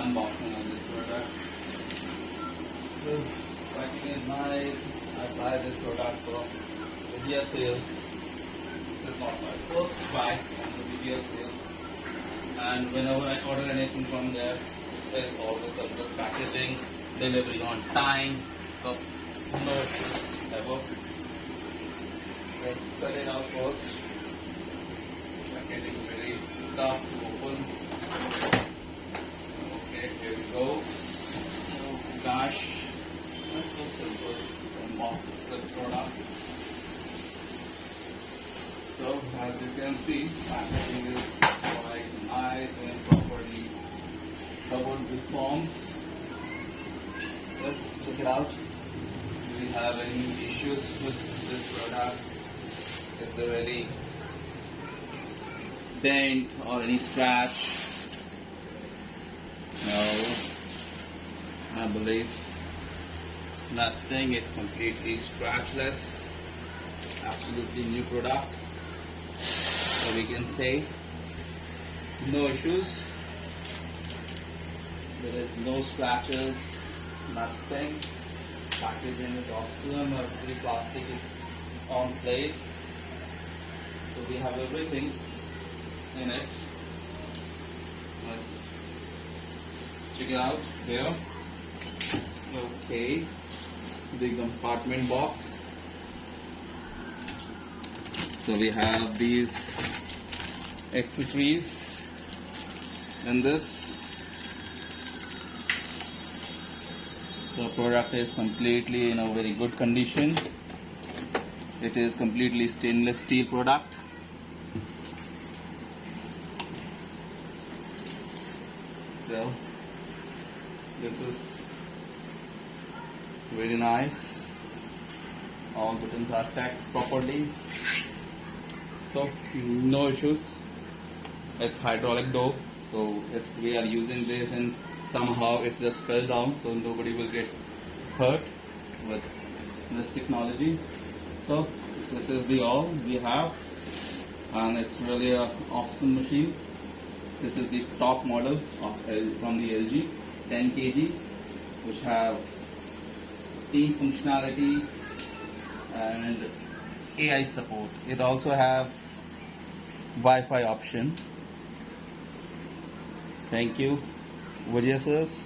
unboxing on this product. So packing is nice. I buy this product from Vijaya Sales. This is not my first buy on the Vijaya Sales. And whenever I order anything from there, there's always a good packaging, delivery on time. So no issues ever. Let's cut it out first. Packaging is very tough to open. Okay, here we go. Oh gosh, that's so simple to unbox this product. So as you can see, packaging is quite nice and properly covered with forms. Let's check it out. Do we have any issues with this product? Is there any dent or any scratch? No, I believe nothing. It's completely scratchless. Absolutely new product. So we can say no issues. There is no scratches, nothing. Packaging is awesome. Every plastic is on place. So we have everything in it. Let's check it out here. Okay, the compartment box. So we have these accessories in this. The product is completely in a very good condition. It is completely stainless steel product. So this is very nice. All buttons are tacked properly. So no issues. It's hydraulic door. So if we are using this and somehow it just fell down, so nobody will get hurt with this technology. So this is the all we have, and it's really an awesome machine. This is the top model of from the LG 10 kg, which have steam functionality and AI support. It also have Wi-Fi option. Thank you, Vijaya Sales.